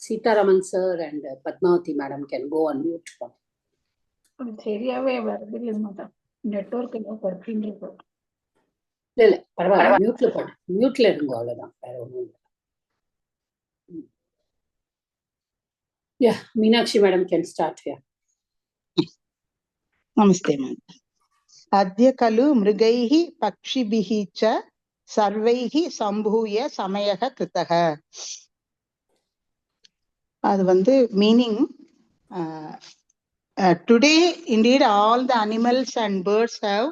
Sitaraman sir and Padmavati madam can go on mute. சரியாவே வருது madam. Network ஏதோ working இருக்கு. இல்ல பரவாயில்ல, மியூட்ல போடு, மியூட்ல இருங்க, அவ்வளவுதான், வேற ஒண்ணும் இல்லை. Yeah, Meenakshi madam can start here. Namaste madam. Adya kalu mrigaihi pakshibhihi cha sarvaihi sambhuya samayaha kritaha. அது meaning today indeed all the animals and birds have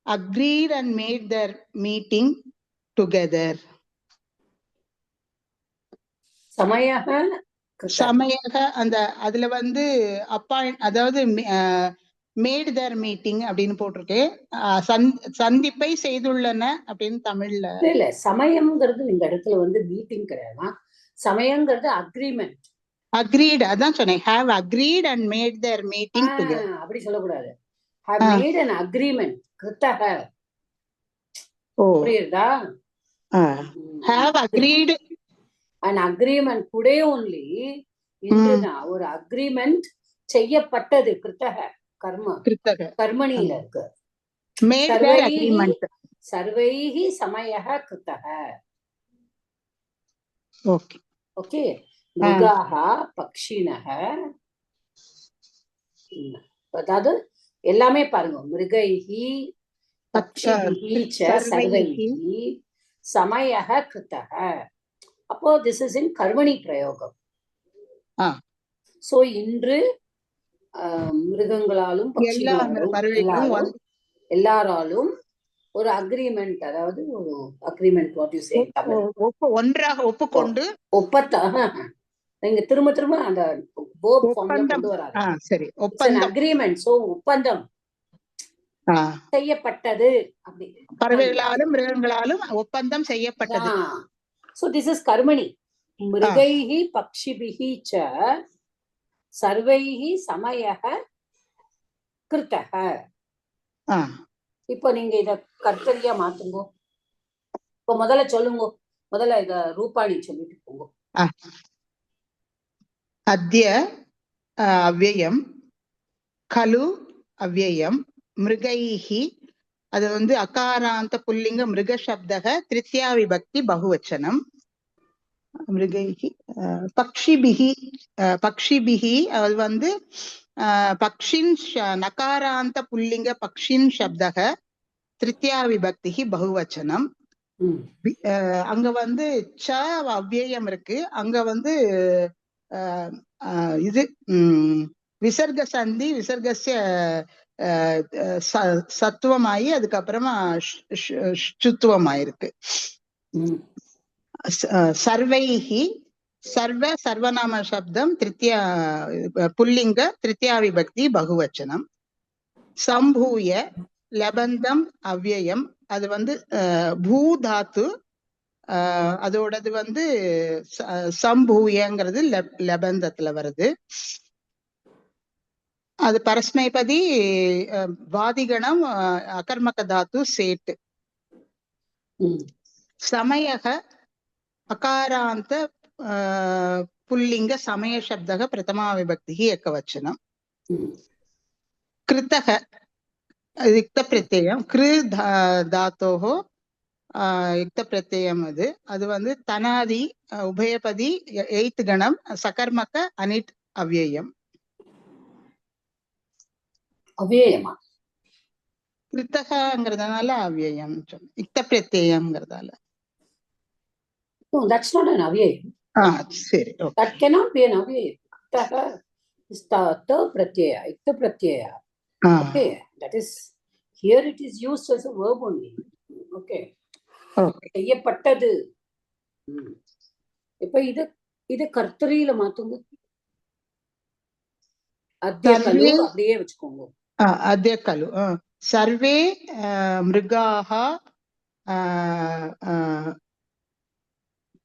agreed and made their meeting together. Samayaha அந்த அதுல அதாவது mat their meeting அப்படின்னு போட்டிருக்கு. சந்திப்பை செய்துள்ளன அப்படின்னு தமிழ்ல. இல்ல, சமயம்ங்கிறது இந்த இடத்துல மீட்டிங் கிடையாது. சமயங்கிறது அக்ரிமெண்ட். அக்ரீட், அதான் சொன்னேன். Have agreed and made their meeting together. அப்படி சொல்லக்கூடாது. Have made an agreement. கிருத்தஹ. புரியுதா? Have agreed an agreement today only. இன்றுனா ஒரு அக்ரிமெண்ட் செய்யப்பட்டது. கிருத்தஹ கர்ம, கர்மணியில இருக்கு. Made their agreement. சர்வைஹி சமயஹ கிருத்தஹ. Okay okay. மிருகாஹ பக்ஷினஹ, அதாவது எல்லாமே பாருங்க. மிருகைஹி பக்ஷிபிஹி ச சர்வைஹி சமயஹ கிருத்தஹ. அப்போ திஸ் இஸ் இன் கர்மணி பிரயோகம். சோ இன்று மிருகங்களாலும் பக்ஷிகளாலும் எல்லாராலும் ஒரு அக்ரிமெண்ட், அதாவது ஒரு அக்ரிமெண்ட், வாட் யூ சே, ஒன்றாக ஒப்புக்கொண்டு நீங்க திரும்ப திரும்ப அந்த verb formல கொண்டு வராங்க. சரி, ஒப்பந்தம், அக்ரிமெண்ட். சோ ஒப்பந்தம் செய்யப்பட்டது. அப்படி பறவைகளாலும் மிருகங்களாலும் ஒப்பந்தம் செய்யப்பட்டது. சோ திஸ் இஸ் கர்மணி. மிருகைஹி பக்ஷிபிஹி ச சர்வைஹி சமயஹ கிருத்தஹ. இப்போ நீங்க இத கர்த்தரியா மாத்துங்க. இப்போ முதல்ல சொல்லுங்க. முதல்ல இத ரூபாணி சொல்லிட்டு போங்க. அத்ய அவ்யயம், கலு அவ்யயம், மிருகைஹி அது அகாராந்த புல்லிங்க மிருக சப்தக திருத்தியா விபக்தி பகுவச்சனம். மிருகைஹி பக்ஷிபிஹி, பக்ஷிபிஹி அது பக்ஷின் நகாராந்த புல்லிங்க பக்ஷின் சப்தக திருத்தியா விபக்தி பகுவச்சனம். அங்க ச அவ்யயம் இருக்கு. அங்க இது விசர்க சந்தி, விசர்கஸ்ய சத்துவமாயி அதுக்கப்புறமா சுத்துவமாயிருக்கு. சர்வைஹி, சர்வ சர்வநாம சப்தம் திருத்தியா புல்லிங்க திருத்தியா விபக்தி பகுவச்சனம். சம்பூய லபந்தம் அவ்யயம், அது பூதாத்து, அதோடது சம்பூயங்கிறது லபந்தத்துல வருது. அது பரஸ்மைபதி வாதிகணம் அகர்மக தாத்து சேட்டு. சமயக அகாராந்த புல்லிங்க சமய சப்தக பிரதமா விபக்தி ஏகவச்சனம். கிருத்தக யுக்த பிரத்யயம், கிரு தாத்தோஹோ யுக்த பிரத்யயம். அது தனாதி உபயபதி எய்த் கணம் சகர்மக அனிட் அவ்யயம். அவ்யயமா கிருத்தகங்கிறதுனால அவ்யயம், யுக்த பிரத்யயம்ங்கிறதால. No, that's not an avyayam. சரி. That cannot be an avyayam. Kritaha is ta pratyaya, ikta pratyaya. Okay, that is, here it is used as a verb only. Okay. செய்யப்பட்டது. இப்ப இது கர்த்தரியில மாத்துங்க. அத்ய கலு அப்படியே வச்சுக்கோங்க. அத்ய கலு சர்வே மிருகாஹ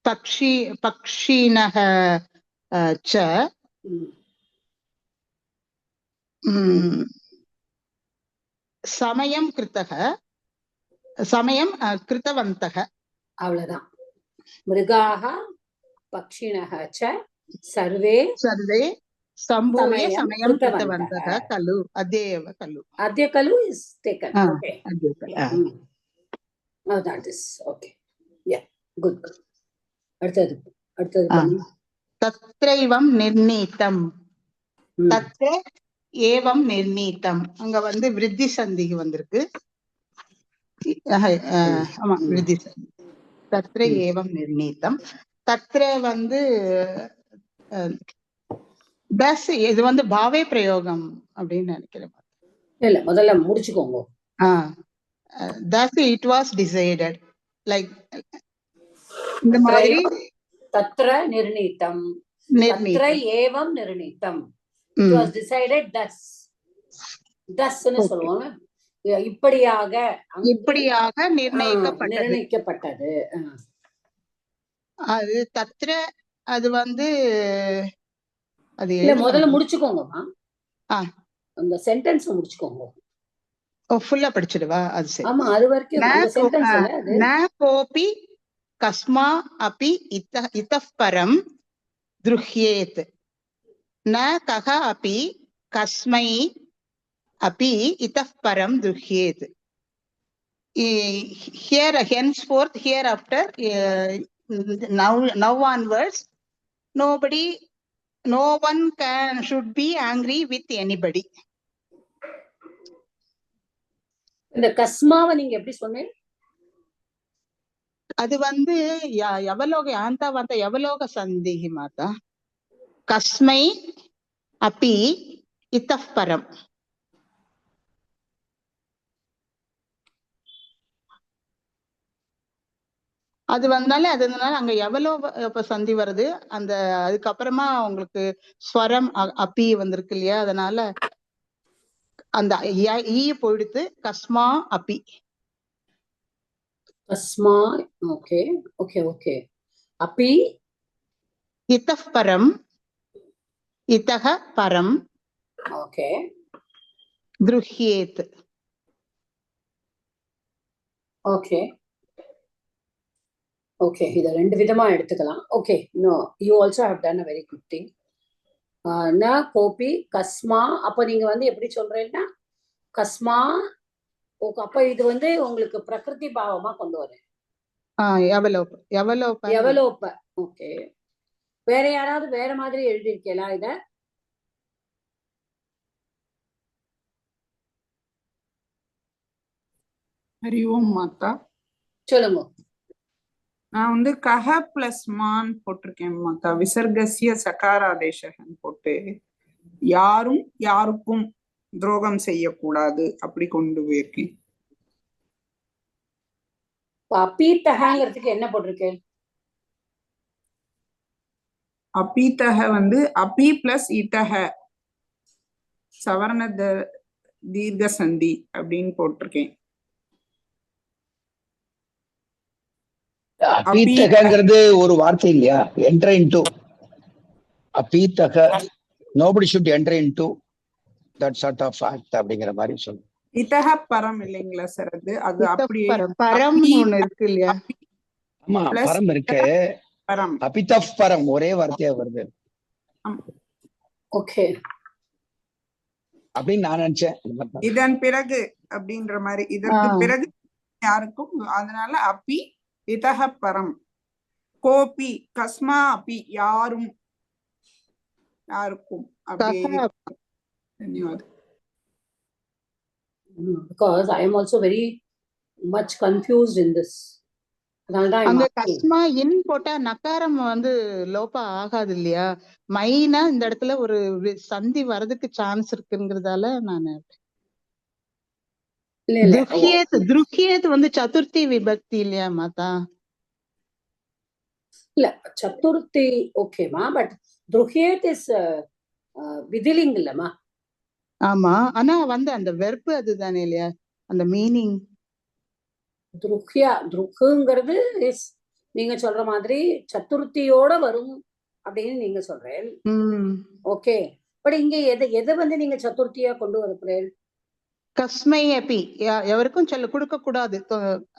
பக்ஷினஹ ச சமயம் கிருத்தக, சமயம் கிருத்தவந்தக. அவ்வளவுதான். மிருகாஹ பக்ஷினஹ ச சர்வே सर्वे सम्भूय समयं समयं कृतवन्तः. कृतवन्तः खलु अद्य एव खलु Adya kalu is taken. Ah, Okay. अद्य खलु Oh, that is okay. Yeah, good. அடுத்தது பண்ணு. तत्रैवं निर्णीतम् तत्र एवं निर्णीतம் அங்க வந்து விருத்தி சந்தி வந்திருக்கு. ஆமா விருத்தி சந்தி. தத்ர ஏவம் நிர்ணீதம். தத்ர வந்து தஸ் இது வந்து பாவே பிரயோகம் அப்படின்னு நினைக்கிறேன். இல்ல முதல்ல முடிச்சுக்கோங்க. Thus it was decided like இந்த மாதிரி தத்ர நிர்ணீதம் தத்ர ஏவம் நிர்ணீதம் it was decided thus ன்னு சொல்லுவாங்க. இப்படியாக நிர்ணயிக்கப்பட்டது. அது தத்ர அது வந்து அது முதல்ல முடிச்சுக்கோங்கம்மா. அந்த சென்டென்ஸ் முடிச்சுக்கோங்க. ஃபுல்லா படிச்சிடுவா? அது சரி. ஆமா, அது வரைக்கும் அந்த சென்டென்ஸ் இல்ல அது. ந கோபி கஸ்மா அபி இத்தः பரம் துருஹ்யேத் ந கஹ அபி கஸ்மை அபி இத்தः பரம் துருஹ்யேத். Here henceforth hereafter now onwards no one should be angry with anybody. இந்த கஸ்மாவை நீங்க எப்படி சொன்னீங்க? அது வந்து யவலோக ஆந்தாவந்த யவலோக சந்திஹி மாதா. கஸ்மை அபி இத்தः பரம். அது வந்தாலே அதனால அங்க எவ்வளவு சந்தி வருது. அந்த அதுக்கப்புறமா உங்களுக்கு ஸ்வரம் அப்பி வந்திருக்கு இல்லையா? அதனால அந்த ஈ போயிடுத்து. கஸ்மா அப்பி. கஸ்மா. Okay okay okay. அப்பி இத்தः பரம் இத்தः பரம் ஓகே துருஹ்யேத். ஓகே ஓகே, இத ரெண்டு விதமா எடுத்துக்கலாம். Okay, no you also have done a very good thing. ந கோபி கஸ்மா. அப்ப நீங்க வந்து எப்படி சொல்றீங்கன்னா கஸ்மா. அப்ப இது வந்து உங்களுக்கு பிரகிருதி பாவமா கொண்டு வரேன். எவலோப்ப. ஓகே, வேற யாராவது வேற மாதிரி எழுதியிருக்கீங்களா இத? ஹரி ஓம் மாதா. சொல்லுங்க. நான் வந்து கஹ பிளஸ் மான் போட்டிருக்கேன் மாதா. விசர்கசிய சகாராதேசகன் போட்டு யாரும் யாருக்கும் துரோகம் செய்யக்கூடாது அப்படி கொண்டு போயிருக்கேன். அப்பீத்தகங்கிறதுக்கு என்ன போட்டிருக்கேன்? அப்பீத்தக வந்து அப்பி பிளஸ் இத்தக சவர்ண தீர்க்க சந்தி அப்படின்னு போட்டிருக்கேன். அப்பீத்தகங்கிறது ஒரு வார்த்தை இல்லையா? என்டர் இன்டு அப்பீத்தக. nobody should enter into that sort of act அப்படிங்கிற மாதிரி சொல்லு. இத்தக பரம் இல்லைங்களா சார்? அது அப்படியே பரம் ஒண்ணு இருக்கு இல்லையா? ஆமா, பரம் இருக்கு. அபிதஃப் பரம் ஒரே வார்த்தையா வருது. ஓகே அப்படின்னு நான் நினைச்சேன். இதன் பிறகு அப்படின்ற மாதிரி, இதற்கு பிறகு யாருக்கும். அதனால அப்பி இதஹ பரம். கோபி கஸ்மா அப்பி யாரும் யாருக்கும். தன்யவாதம். Because I am also very much confused in this. அந்த கஸ்மா இன் போட்டா நக்காரம் வந்து லோபா ஆகாது இல்லையா? மைனா இந்த இடத்துல ஒரு சந்தி வரதுக்கு சான்ஸ் இருக்குங்கிறதால நான் துருக்கியத் வந்து சதுர்த்தி விபக்தி இல்லையா மாதா? இல்ல சதுர்த்தி ஓகேமா, பட் துருக்கியத் இஸ் விதிலிங் இல்லமா? ஆமா, ஆனா வந்து அந்த வெர்பு அதுதானே இல்லையா? அந்த மீனிங் துருக்குங்கிறது நீங்க சொல்ற மாதிரி சதுர்த்தியோட வரும் அப்படின்னு நீங்க சொல்றேன். ஓகே, பட் இங்க எதை வந்து நீங்க சதுர்த்தியா கொண்டு வரப்போறேன்? கஸ்மை அப்பி எவருக்கும் சொல்ல கொடுக்க கூடாது.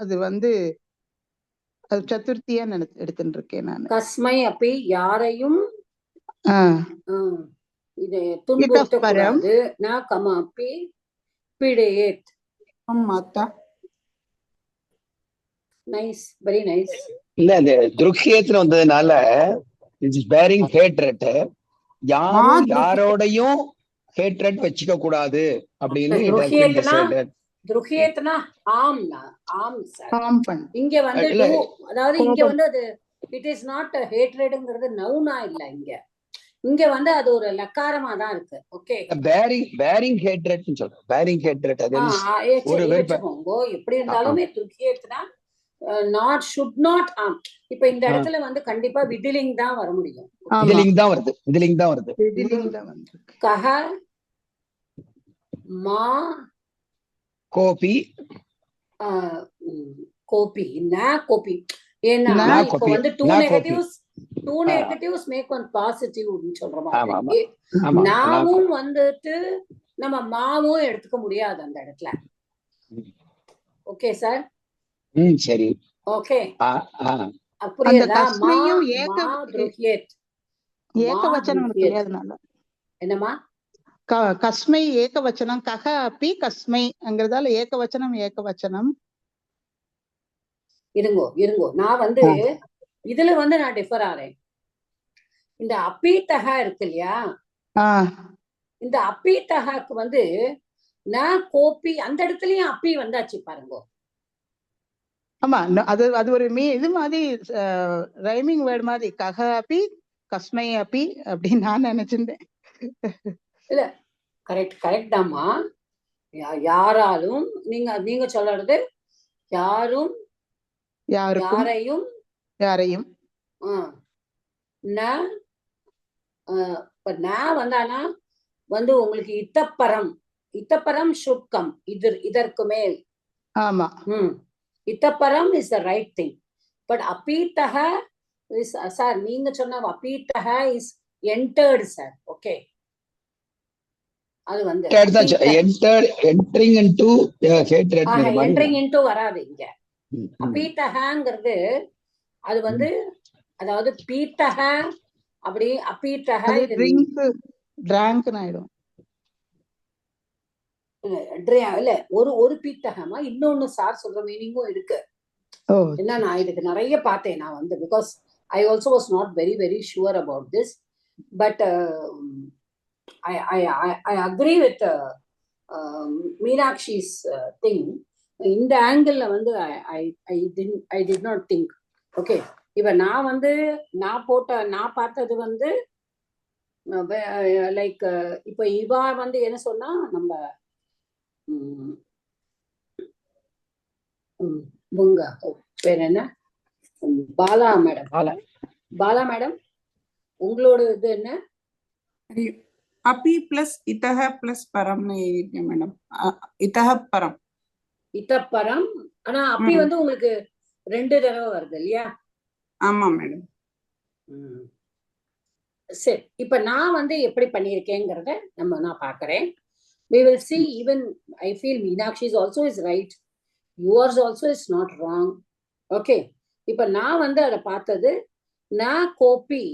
அது வந்து அது சதுர்த்தியா எடுத்துட்டு இருக்கேன் நான். கஸ்மை அப்பி யாரையும் இது துன்புறுத்தக்கூடாது. ந கமாப்பி பீடயேத். மாதா நைஸ், வெரி நைஸ். இல்ல இந்த துருக்கியத்துல வந்ததுனால இட்ஸ் பேரிங் ஹேட்ரட். யாரும் யாரோடையும் ஹேட்ரட் வச்சுக்க கூடாது அப்படின்னு துருக்கியத்னா ஆம்னா ஆம் சார். இங்க வந்து அதாவது இங்க வந்து அது இட் இஸ் நாட் ஹேட்ரட்ங்கிறது நவுனா இல்ல. இங்க வந்து அது ஒரு லக்காரமா தான் இருக்கு. ஓகே, பேரிங் ஹேட்ரட்னு சொல்றேன். பேரிங் ஹேட்ரட் அது ஒரு வெறுப்போங்க. எப்படி இருந்தாலுமே துருக்கியத்னா நாட் ஷுட் நாட் ஆம். இப்ப இந்த இடத்துல வந்து கண்டிப்பா விதிலிங் தான் வர முடியும். விதிலிங் தான் வருது. கஹ மா கோபி கோபி ந கோபி. ஏன்னா இப்ப வந்து two negatives make one positive சொல்ற மாதிரி நாமும் வந்துட்டு நம்ம மாவும் எடுத்துக்க முடியாது அந்த இடத்துல. ஓகே சார், சரி, ஓகே. புரியுதா? என்னமா கஸ்மை ஏகவச்சனம். கஹ அப்பி கஸ்மைங்கிறதால ஏகவச்சனம். இருங்கோ நான் வந்து இதுல வந்து நான் டிஃபர் ஆறேன். இந்த அப்பீத்தக இருக்கு இல்லையா, இந்த அப்பீத்தகக்கு வந்து ந கோபி அந்த இடத்துலயும் அப்பி வந்தாச்சு பாருங்க. ஆமா, அது ஒரு இது மாதிரி ரைமிங் வேர்டு மாதிரி. கஹ அப்பி கஸ்மை அப்பி அப்படின்னு நான் நினைச்சிருந்தேன். இல்ல, கரெக்ட் தாம்மா. யாராலும் நீங்க சொல்றது யாரும் யாரையும் வந்தானா வந்து உங்களுக்கு இத்தப்பரம் சுட்கம் இதற்கு மேல். ஆமா, இத்தப்பரம் is the right thing. But அப்பீத்தக இஸ் சார் நீங்க சொன்ன அப்பீத்தக இஸ் என்டர்டு சார். ஓகே, அது வந்து என்டரிங் இன்டு வராது இங்க. அப்பீத்தகங்கிறது அது வந்து அதாவது பீத்தக அப்படி அப்பீத்தக இல்ல ஒரு பீத்தகமா இன்னொன்னு சார் சொல்ற மீனிங்கும் இருக்கு. என்ன நான் இதுக்கு நிறைய பார்த்தேன் நான் வந்து because I also was not very very sure about this. But I agree with Meenakshi's thing. இந்த ஆங்கிள் வந்து I did not think. Okay, இப்ப நான் பார்த்தது வந்து லைக் இப்ப இவா வந்து என்ன சொன்னா நம்ம பேர் என்ன பாலா மேடம் உங்களோட இது என்ன? அப்பி பிளஸ் இத்தக பிளஸ் பரம்னு எழுதிருக்கேன் மேடம். இத்தக பரம். ஆனா அப்பி வந்து உங்களுக்கு 2 தடவை வருது இல்லையா? ஆமா மேடம். சரி, இப்ப நான் வந்து எப்படி பண்ணிருக்கேங்கிறத நான் பாக்குறேன். We will see. Even I feel Meenakshi also is right. Yours also is not wrong. Okay, இப்ப நான் வந்து அதை பார்த்தது ந கோபி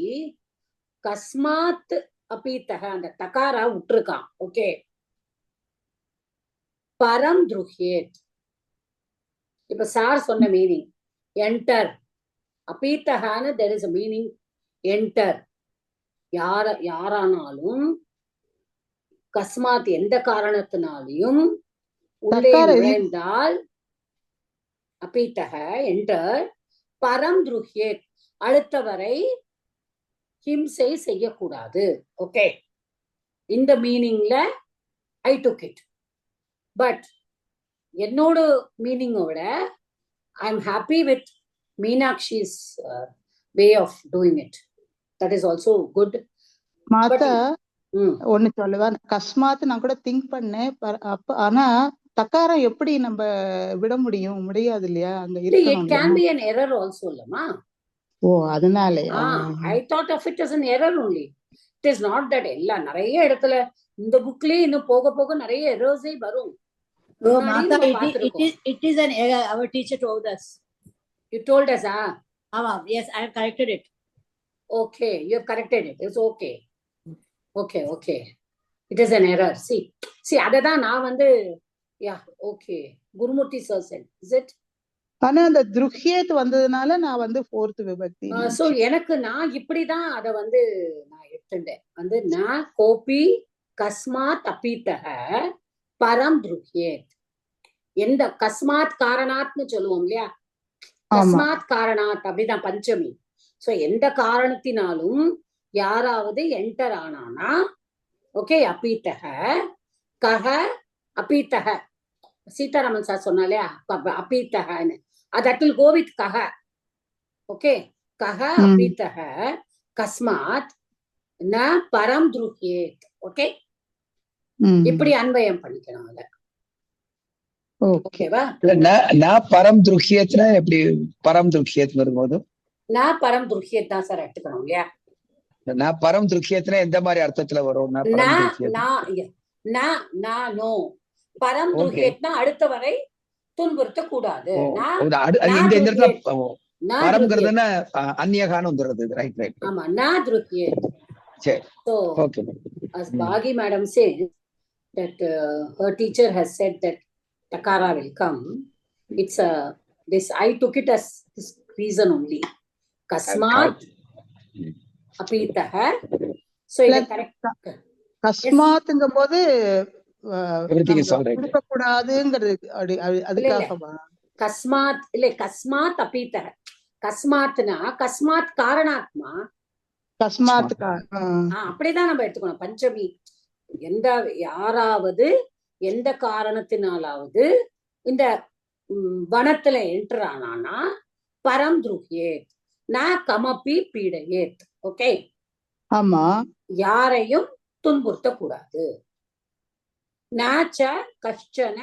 கஸ்மாத் அப்பீத்தக அந்த தகாரா விட்டுருக்கான். ஓகே, பரம் துருஹ்யேத். இப்ப சார் சொன்ன மீனிங் என்டர். அப்பீத்தகான்னு there is a meaning enter. யாரானாலும் கஸ்மாத் எந்த காரணத்தினாலையும் உள்ளே நுழைந்தால் அப்பீத்தக என்டர். பரம் துருஹ்யேத் அடுத்தவரை ஹிம்சை செய்யக்கூடாது. ஓகே, இந்த மீனிங்ல ஐ டுக் இட். பட் என்னோட மீனிங்கோட ஐ எம் ஹாப்பி வித் மீனாட்சிஸ் way of doing it. That is also good. ஒண்ணு சொல்லுவேன், கஸ்மாத் நான் கூட திங்க் பண்ணேன். ஆனா தக்காரம் எப்படி நம்ம விட முடியாது இல்லையா? அங்க it can be an error also இல்லமா? ஓ, அதனால I thought of it as an error only. It is not that எல்லா நிறைய இடத்துல இந்த புக்லயே இன்னும் போக போக நிறைய எரர்ஸே வரும். Oh, Mata, it is an error. Our teacher told us. You told us, yes, I have corrected it. Okay, you have corrected it. It's okay. Okay. It is an error. See, adada na vandu, yeah, okay. Gurumurthy sir said, is it? ஆனா அந்த துருஹ்யேத் வந்ததுனால நான் வந்து fourth விபக்தி. So எனக்கு நான் இப்படிதான் அத வந்து நான் எடுத்துட்டேன். வந்து நான் கோபி கஸ்மாத் அபீதஹ பரம் துருஹ்யேத். எந்த கஸ்மாத் காரணாத்னு சொல்லுவோம் இல்லையா? கஸ்மாத் காரணாத் அப்படிதான் பஞ்சமி. சோ எந்த காரணத்தினாலும் யாராவது என்டர் ஆனானா, ஓகே, அபீதஹ கஹ அபீதஹ. சீதாராமன் சார் சொன்னாலே அபீதஹன்னு, that will go with கஹ. ஓகே, கஹ அபீதஹ கஸ்மாத் ந பரம் துருஹ்யேத். ஓகே, இப்படி அன்வயம் பண்ணிக்கணும் அத. ஓகேவா? நான் பரம் துருஹ்யத்னா எப்படி பரம் துருஹ்யத் வரும்போது நான் பரம் துருஹ்யத் தான் சார் எடுத்துக்கணும் இல்லையா? நான் பரம் துருஹ்யத்னா எந்த மாதிரி அர்த்தத்துல வரும்? பரம் துருஹ்யத்னா அடுத்த வரை துன்புறுத்த கூடாது. பரம்ங்கிறதுன்னா அந்நியகான்னு வந்துடுது. ரைட். ஆமா, நான் துருஹ்யத். சரி, so okay, as Bhagi madam said that her teacher has said that takara will come. It's this, I took it as this reason only. Kasmat apitaha. So இது correct. கஸ்மாத்ங்கும்போது everything is all right. கொடுக்க கூடாதுங்கிறது அதுக்காகவா? கஸ்மாத் இல்ல, கஸ்மாத் அபீதஹ. கஸ்மாத்னா கஸ்மாத் காரணாத்மா. கஸ்மாத் அப்படிதான் நம்ம எடுத்துக்கணும். பஞ்சமி, எந்த யாராவது எந்த காரணத்தினாலாவது இந்த வனத்துல என்டர் ஆனானா பரம் துருஹ்யேத் ந கமபி பீடயேத். ஓகே, ஆமா, யாரையும் துன்புறுத்த கூடாது. நாச்ச கஷ்டன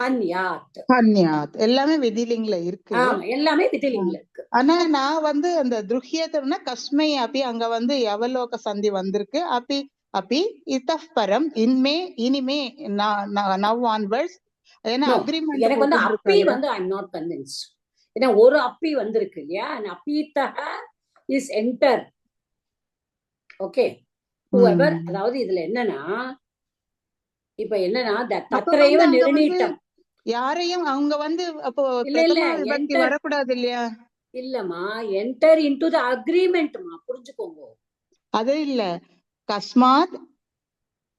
ஹன்யாத். ஹன்யாத் எல்லாமே விதிலிங்ல இருக்கு. எல்லாமே விதிலிங்ல இருக்கு. ஆனா நான் வந்து அந்த துருஹ்யத்னா கஸ்மை அப்பி அங்க வந்து எவலோக சந்தி வந்திருக்கு. அப்பி அப்பி இத்தஃப் பரம் இனிமே நவ் ஆன்வர்ட்ஸ். ஏன்னா அக்ரிமெண்ட் எனக்கு வந்து அப்பி வந்து ஐ அம் நாட் கன்வின்ஸ்ட். ஏன்னா ஒரு அப்பி வந்திருக்கு இல்லையா? அப்பீதஹ இஸ் என்டர். ஓகே, whoever, அதாவது இதுல என்னன்னா இப்ப என்னன்னா தத்ரைவ நிர்ணீதம். யாரையும் அவங்க வந்து அப்போ விபக்தி வரக்கூடாது இல்லையா? இல்லம்மா, என்டர் இன்டு தி அக்ரிமெண்ட்மா, புரிஞ்சுக்கோங்க. அது இல்ல, கஸ்மாத்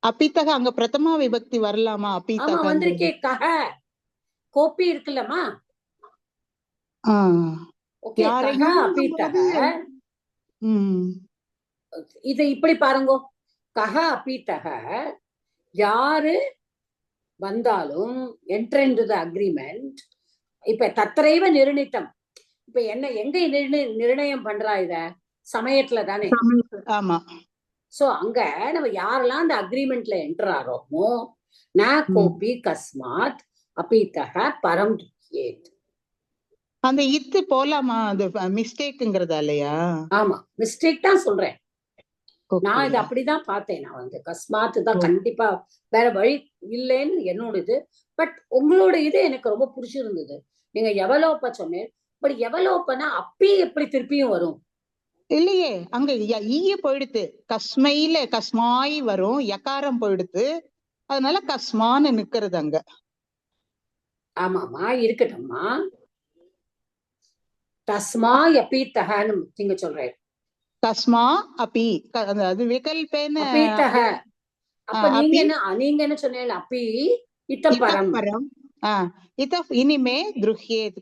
அபிதக அங்க பிரதமா விபக்தி வரலாமா? அபிதக வந்திருக்கே, கஹ கோபி இருக்குல்லம்மா. ஓகே, கஹ அபிதக. இது இப்படி பாருங்க, கஹ அபிதக யாரு வந்தாலும் என்டர் இன்டு தி அக்ரிமெண்ட். இப்ப தத்ரைவ நிர்ணயித்தம். இப்ப என்ன எங்க நிர்ணயம் பண்றா? இத சமயத்துல தானே. ஆமா. சோ அங்க நம்ம யாரெல்லாம் அந்த அக்ரிமெண்ட்ல என்டர் ஆறோமோ, ந கோபி கஸ்மாத் அபீதஹ பரம் துருஹ்யேத். அந்த இத்து போலாமா? அது மிஸ்டேக்ங்கிறதா இல்லையா? ஆமா, மிஸ்டேக் தான் சொல்றேன் நான். இது அப்படிதான் பார்த்தேன். நான் வந்து கஸ்மாத் தான் கண்டிப்பா, வேற வழி இல்லைன்னு என்னோட இது. பட் உங்களோட இது எனக்கு ரொம்ப பிடிச்சிருந்தது. நீங்க எவலோப்ப சொன்னேன். பட் எவலோப்பனா அப்பி எப்படி திருப்பியும் வரும் இல்லையே? அங்க ஈய போயிடுத்து, கஸ்மையில கஸ்மாய் வரும், யகாரம் போயிடுத்து, அதனால கஸ்மான்னு நிக்கிறது அங்க. ஆமாமா, இருக்கட்டும்மா. தஸ்மா அப்பீதஹன்னு நீங்க சொல்றேன். தஸ்மா அப்பி அது விகல்பேன அப்பீதஹ. அப்ப நீங்க என்ன சொன்னீங்க? அப்பி இத்தப் பரம். இத்தப் இனிமே துருஹ்யேத்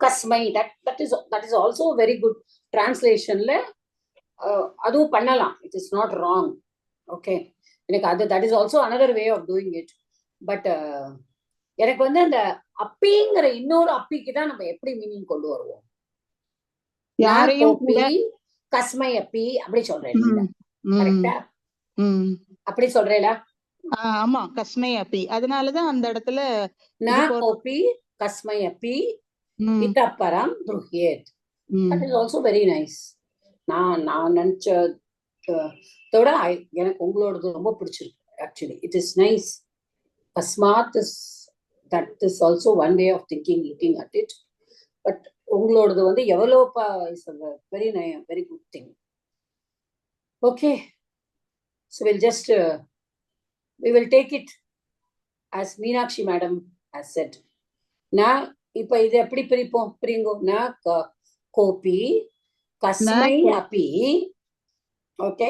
கஸ்மை. that is also very good translationல அதுவும் பண்ணலாம். it is not wrong. okay, எனக்கு அது that is also another way of doing it. but எனக்கு வந்து அந்த அப்பிங்கிற இன்னொரு அப்பிக்கு தான் நம்ம எப்படி மீனிங் கொண்டு வருவோம்? யாரையும் கஸ்மை அப்பி அப்படி சொல்றேன். கரெக்டா? அப்படி சொல்றேடா. ஆமா, கஸ்மை அப்பி. அதனாலதான் அந்த இடத்துல கோபி கஸ்மை அப்பி இத்தப் பரம் துருஹ்யேத். that is also very nice. நான் நினைச்சதோட எனக்கு உங்களோடது ரொம்ப பிடிச்சிருக்கு. actually it is nice. Kasmat is, that is also one way of thinking, looking at it. But உங்களோடது வந்து எவலோபா is very very good thing. Okay, so we will take it as Meenakshi madam has said. நான் இப்ப இது எப்படி பிரிப்போம்? பிரிங்கோ. நான் கோபி கஸ்மை அப்பி. Okay,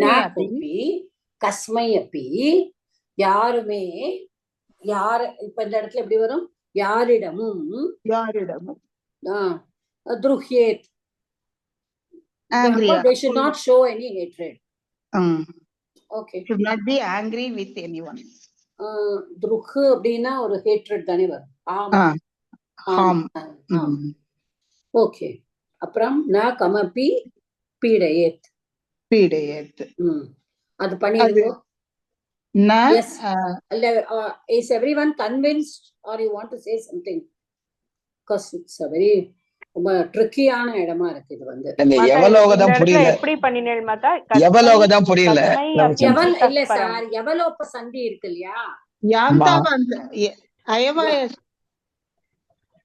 நான் கோபி கஸ்மை அப்பி. யாருமே யார இப்ப இந்த இடத்துல எப்படி வரும்? யாரிடமும் துருஹ்யேத். They should not show any hatred. Okay, should not be angry with anyone. துருஹ் அப்படின்னா ஒரு ஹேட்ரட் தானே வரும். ஓகே, அப்புறம் நான் கமபி பீடயேத். அது பண்ணிடுவோம். Yes. Is everyone convinced or you want to say something? Because it's a very ட்ரிக்கியான இடமா இருக்கு இது வந்து. எவலோகதான் புரியல. எப்படி பண்ணினேல் மாதா? எவலோகதான் புரியல. இல்ல சார், எவலோப சந்தி இருக்கு இல்லையா?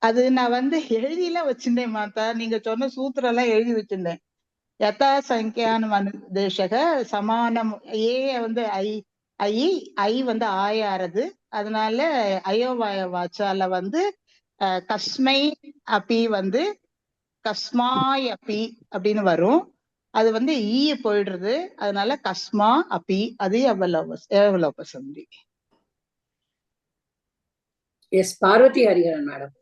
அது நான் வந்து எழுதியில வச்சிருந்தேன் மாதா. நீங்க சொன்ன சூத்திரம் எல்லாம் எழுதி வச்சிருந்தேன். யதா சங்கியான மனுதேசக சமானம். ஏ வந்து ஐ வந்து ஆயாரது. அதனால அயோவாய வாச்சால வந்து கஸ்மை அப்பி வந்து கஸ்மாய் அப்பி அப்படின்னு வரும். அது வந்து ஈ போயிடுறது. அதனால கஸ்மா அப்பி. அது எவலோப சந்தி. Yes, Parvathi Hariharan madam.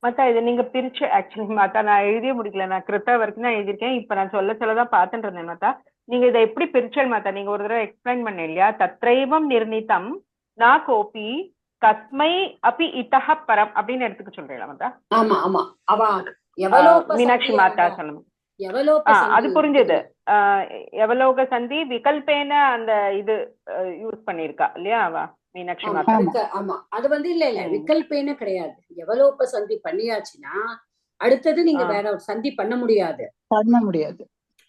மாதா இது நீங்க பிரிச்சு ஆக்சுவலி மாதா நான் எழுதிய முடிக்கல. நான் கிருத்தா வரைக்கும் தான் எழுதியிருக்கேன். இப்ப நான் சொல்லதான் பார்த்துட்டு இருந்தேன் மாதா. நீங்க இதை எப்படி பிரிச்சல் மாதா? நீங்க ஒரு தடவை எக்ஸ்பிளைன் பண்ண இல்லையா? தத்ரைவம் நிர்ணிதம் நா கோபி கஸ்மை அப்பி இத்தஹ பரம் அப்படின்னு எடுத்துக்க சொல்றீங்களா மாதா? ஆமா ஆமா, அவ மீனாட்சி மாதா சொல்லணும். அது புரிஞ்சது. எவலோக சந்தி விகல்பேன அந்த இது யூஸ் பண்ணிருக்கா இல்லையா அவ மீனாட்சி மாதா? ஆமா, அது வந்து இல்ல விகல்பேன கிடையாது. எவலோப சந்தி பண்ணியாச்சுன்னா அடுத்தது நீங்க வேற ஒரு சந்தி பண்ண முடியாது.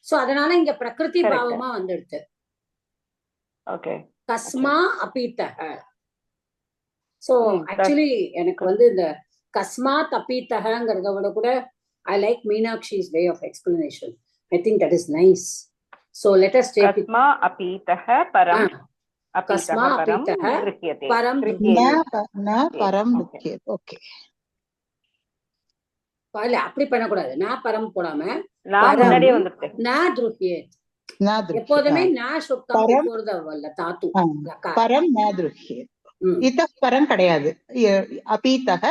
சோ அதனால இங்க பிரகிருதி பாவமா வந்துடுது. ஓகே, கஸ்மா அபீத்தஹ. சோ ஆக்சுவலி எனக்கு வந்து இந்த கஸ்மாத் அபீத்தஹங்கிறத விட கூட I like Meenakshi's way of explanation. I think that is nice. So let us take it. Kasma apitaha param. Kasma apitaha param dhriyate. Okay. இல்ல அப்படி பண்ணக்கூடாது. நான் பரம் போடாம முன்னாடியே வந்துட்டு நான் துருஹ்யேத். எப்போதுமே நான் சுத்தம் போறது வல்ல தாத்து பரம் நா துருஹ்யேத். இத பரம் கிடையாது. அபீதஹ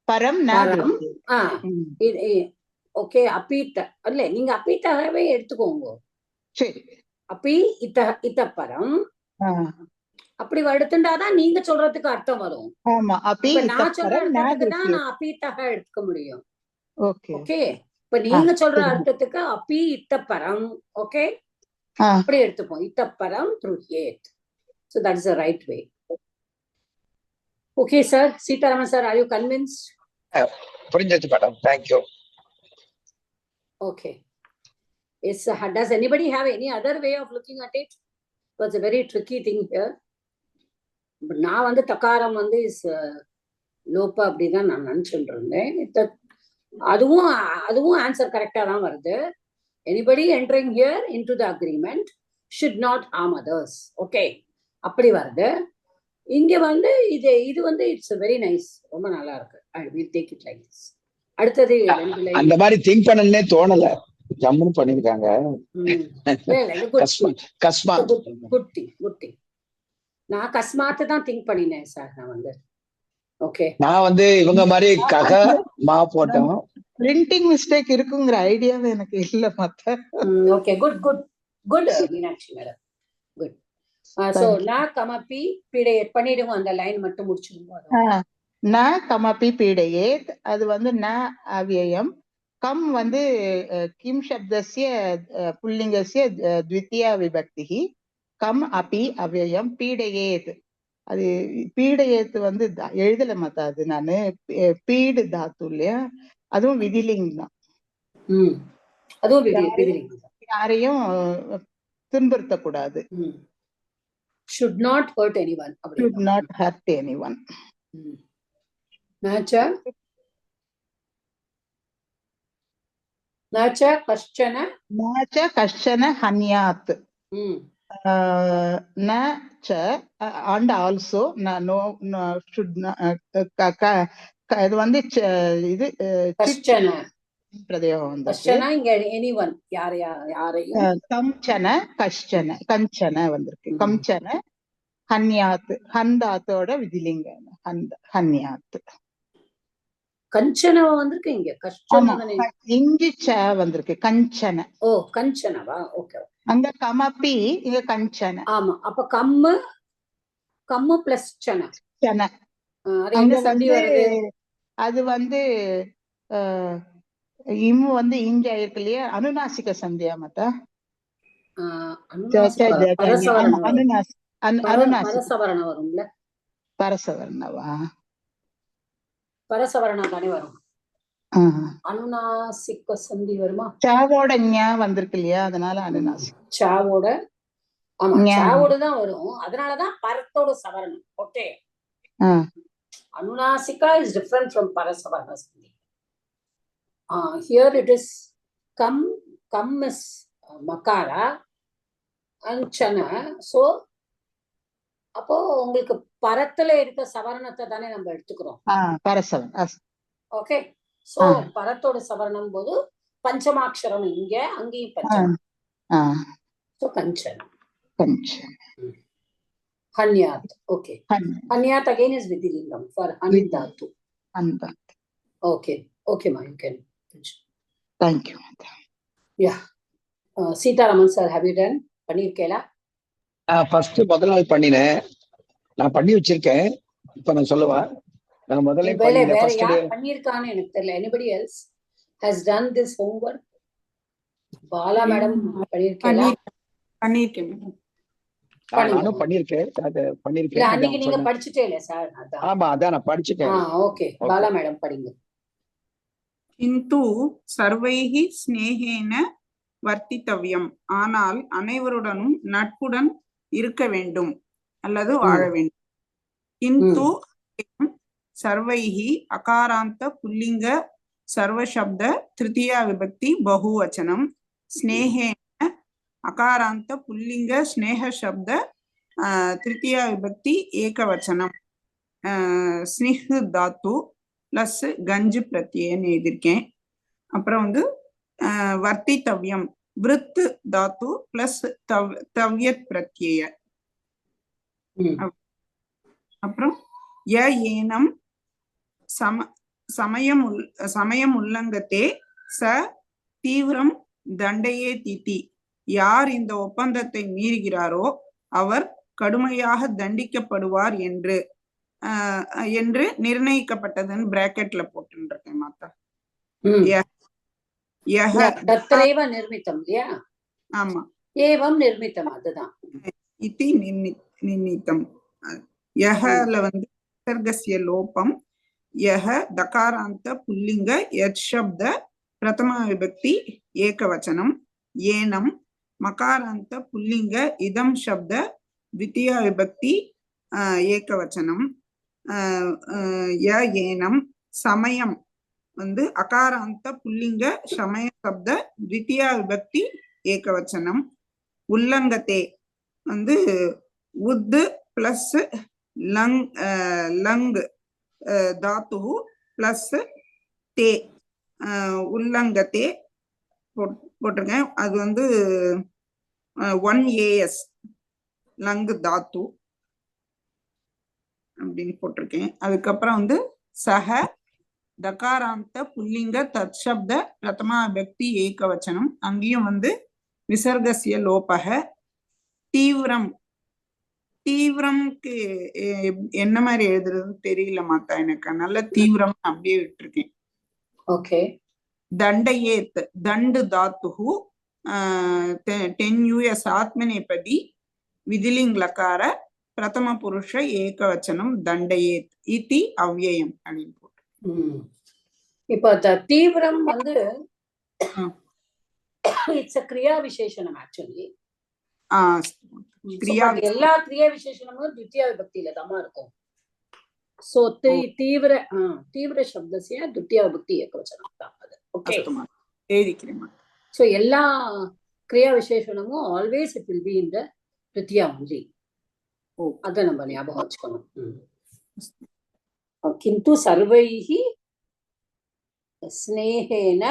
பரம் நா துருஹ்யேத். ஓகே, அப்பீத்த இல்ல நீங்க அப்பீத்தகவே எடுத்துக்கோங்க. சரி, அப்பி இத்த பரம் அப்படி எடுத்துட்டாதான் நீங்க சொல்றதுக்கு அர்த்தம் வரும். ஆமா, அப்பி நான் சொல்ற அர்த்தத்துக்கு தான் நான் அப்பீத்தக எடுத்துக்க முடியும். ஓகே, இப்ப நீங்க சொல்ற அர்த்தத்துக்கு அப்பி இத்த பரம். ஓகே, அப்படி எடுத்துப்போம். இத்த பரம் துருஹ்யேத். So that is the right way. Okay sir, Sitaraman sir, are you convinced? புரிஞ்சது madam. Thank you. Okay. Does anybody have any other way of looking at it? It's a very tricky thing here. But நான் வந்து தக்காரம் வந்து is லோப்பா அப்படிதான் நான் நினைச்சுட்டு இருந்தேன். அதுவும் answer கரெக்டா தான் வருது. Anybody entering here into the agreement should not harm others. Okay, அப்படி வருது. இங்க வந்து இது வந்து இட்ஸ் வெரி நைஸ். ரொம்ப நல்லா இருக்கு. I will take it like this. அடுத்தது அந்த மாதிரி திங்க் பண்ணனே தோணல. ஜம்முன்னு பண்ணிருக்காங்க. நான் கஸ்மாத் தான் திங்க் பண்ணினேன் சார். நான் வந்து ஓகே, நான் வந்து இவங்க மாதிரி கக மா போட்டோம். பிரிண்டிங் மிஸ்டேக் இருக்குங்கிற ஐடியாவே எனக்கு இல்ல மத்த. Okay, good good good Meenakshi madam, good. So நான் கமப்பி பீடை பண்ணிடுவோம். அந்த லைன் மட்டும் முடிச்சிடுவோம். ந கமபி பீடயேத். அது வந்து ந அவ்யயம். கம் வந்து கிம் சப்தஸ்ய புல்லிங்கஸ்ய த்விதியா விபக்தி. கம் அபி அவ்யயம். பீடயேத் அது பீடயேத் வந்து எழுதல மாத்தா. அது நானு பீடு தாத்து இல்லையா, அதுவும் விதிலிங் தான். யாரையும் துன்புறுத்தக்கூடாது. should not hurt anyone. should not hurt anyone. Nacha? நச்ச கஷ்டன நச்ச கஷ்டன ஹன்யாத் ந ச and also no should இது வந்து இது கஷ்டன பிரயோகம் வந்து கஷ்டனா இங்க anyone யாரையும் கம்சன கஷ்டன கஞ்சன வந்திருக்கு கம்சன ஹன்யாத் ஹந்தாத்தோட விதிலிங்க ஹன்யாத் கஞ்சன வந்திருக்கு இங்க கஷ்டன இஞ்சி ச வந்திருக்கு கஞ்சன. ஓ கஞ்சனவா ஓகே அங்க கமப்பி இங்க கஞ்சன. ஆமா அப்ப கம்மு பிளஸ் சன சன அங்க வந்து அது வந்து இம்மு வந்து இங்க இருக்கு இல்லையா அனுநாசிக சந்தியா மத்தா பரசவரண வரும்ல பரசவர்ணவா பரசவரணா தானே வரும் அனுநாசிக சந்தி வருமா சாவோட ஞா வந்திருக்கு இல்லையா அதனால அனுநாசிக் சாவோட ஆமா சாவோட தான் வரும் அதனாலதான் பரத்தோட சவரணம் ஓகே அனுநாசிகா is different from பரசவரண சந்தி here it is come is makara and chana so அப்போ உங்களுக்கு பரத்துல இருக்க சவரணத்தை தானே நம்ம எடுத்துக்கிறோம் பரசவன் ஓகே சோ பரத்தோட சவரணம் போது பஞ்சமாட்சரம் இங்க அங்கேயும் பஞ்சம் சோ கஞ்சனம் ஹன்யாத் ஓகே ஹன்யாத் again is vidilingam for handatu okay ma you can thank you yeah Sitaraman sir have you done பண்ணிருக்கேளா ஃபர்ஸ்ட் முதல் நாள் பண்ணினேன் நான் பண்ணி வச்சிருக்கேன் இப்ப நான் சொல்லவா நான் முதல்ல பண்ணிருக்கான்னு எனக்கு தெரியல anybody else has done this homework Bala madam பண்ணிருக்கீங்களா பண்ணிருக்கேன் நானும் பண்ணிருக்கேன் அது பண்ணிருக்கேன் அன்னைக்கு நீங்க படிச்சிட்டே இல்ல சார் ஆமா அதான் நான் படிச்சிட்டேன் ஓகே பாலா மேடம் படிங்க கிந்து சர்வைஹி ஸ்நேஹேன வர்த்தித்தவ்யம் ஆனால் அனைவருடனும் நட்புடன் இருக்க வேண்டும் அல்லது வாழ வேண்டும் கிந்து சர்வைஹி அகாராந்த புல்லிங்க சர்வசப்த திருத்தியா விபக்தி பகுவச்சனம் ஸ்நேஹேன அகாராந்த புல்லிங்க ஸ்நேக சப்த திருத்தியா விபக்தி ஏகவச்சனம் ஸ்னிஹ் தாத்து பிளஸ் கஞ்சு பிரத்யேன்னு எழுதியிருக்கேன். அப்புறம் வந்து வர்த்தித்தவ்யம் விருத்து தாத்து பிளஸ் தவ்யத் பிரத்யேய. அப்புறம் ஏனம் சமயம் உல்லங்கத்தே ச தீவிரம் தண்டையே தீட்டி. யார் இந்த ஒப்பந்தத்தை மீறுகிறாரோ அவர் கடுமையாக தண்டிக்கப்படுவார் என்று நிர்ணயிக்கப்பட்டதுன்னு பிராக்கெட்ல போட்டுருக்கேன் மாத்தா. ஆமா ஏவம் நிர்மிதம் அதுதான் இதி நிர்ணிதம். யஹல வந்து விசர்கஸ்ய லோபம். யஹ தகாராந்த புல்லிங்க யத் சப்த பிரதம விபக்தி ஏகவச்சனம். ஏனம் மகாராந்த புல்லிங்க இதம் சப்த द्वितीया விபக்தி ஏகவச்சனம். ஏனம் சமயம் வந்து அகாராந்த புல்லிங்க சமய சப்த द्वितीया விபக்தி ஏகவச்சனம். உல்லங்கத்தே வந்து உத் பிளஸ் லங் தாத்து பிளஸ் தே உல்லங்கத்தே போட்டிருக்கேன். அது வந்து 1AS லங்கு தாத்து அப்படின்னு போட்டிருக்கேன். அதுக்கப்புறம் வந்து சஹ தகாராந்த புல்லிங்க தத்சப்த பிரதமா விபக்தி ஏகவச்சனம். அங்கேயும் வந்து விசர்கஸ்ய லோபக. தீவிரம் தீவிரம்க்கு என்ன மாதிரி எழுதுறதுன்னு தெரியல மாத்தா எனக்கு. நல்ல தீவிரம் அப்படியே விட்டுருக்கேன். ஓகே. தண்டையேத் தண்டு தாத்து 10 US ஆத்மநேபதி விதிலிங் லகார பிரதம புருஷ ஏகவச்சனம் தண்டையேத் இதி அவ்யயம் அப்படின்னு போட்டு. இப்ப தீவிரம் வந்து இட்ஸ் a கிரியா விசேஷனம் ஆக்சுவலி. எல்லா கிரியா விசேஷனமும் द्वितीया விபக்தியில தான் இருக்கும். சோ தீவிர சப்தஸ்ய द्वितीया விபக்தி ஏகவச்சனம் தான் அது. ஓகே எழுதிக்கிறேன். So எல்லா கிரியா விசேஷணமும் always it will be in the Tritiya only. அத நம்ம ஞாபகம் வச்சுக்கணும். கிந்து சர்வைஹி ஸ்நேஹேன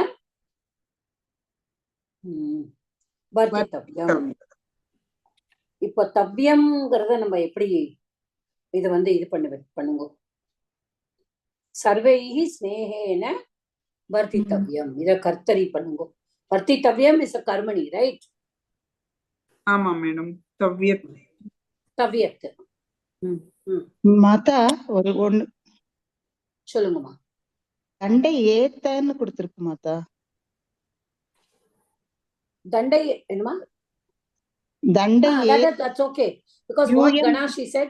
வர்த்தித்தவ்யம். இப்போ தவ்யம்ங்கிறத நம்ம எப்படி இதை இது பண்ணுங்க. சர்வைஹி ஸ்நேஹேன வர்த்தித்தவ்யம், இத கர்த்தரி பண்ணுங்க. வர்த்தித்தவ்யம் இஸ் a கர்மணி, ரைட்? ஆமா மேடம். தவ்யத் தவ்யத். மாதா ஒண்ணு சொல்லுங்கம்மா. தண்டை ஏத்தன்னு கொடுத்திருக்கு மாதா. தண்டை என்னமா? தண்டை that's okay because what Ganashi said,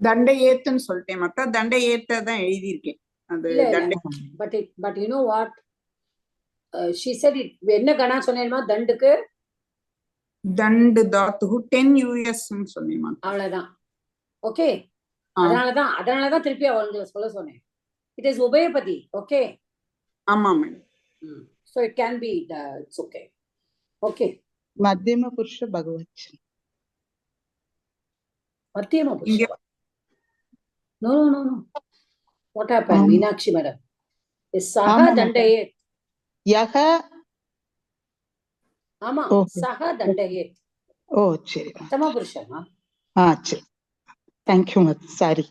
தண்டை ஏத்துன்னு சொல்லிட்டேன் மாதா. தண்டை ஏத்ததான் எழுதியிருக்கேன். அது தண்டை. but you know what she said, it என்ன கணா சொன்னேமா? தண்டுக்கு தண்டு தாத்து 10 US ன்னு சொன்னேமா. அவ்வளவுதான். ஓகே, அதனாலதான் திருப்பி அவங்களை சொல்ல சொன்னேன். It is உபயபதி. ஓகே. ஆமா madam. So it can be it's okay. Okay. மத்தியம புருஷ பகவச்சன். மத்தியம புருஷ. No. What happened, Meenakshi madam? Is saha dandayet. யக. ஆமா, saha dandayet. ஓ சரி. மத்தியம புருஷமா? சரி. Thank you ma'am. Sorry.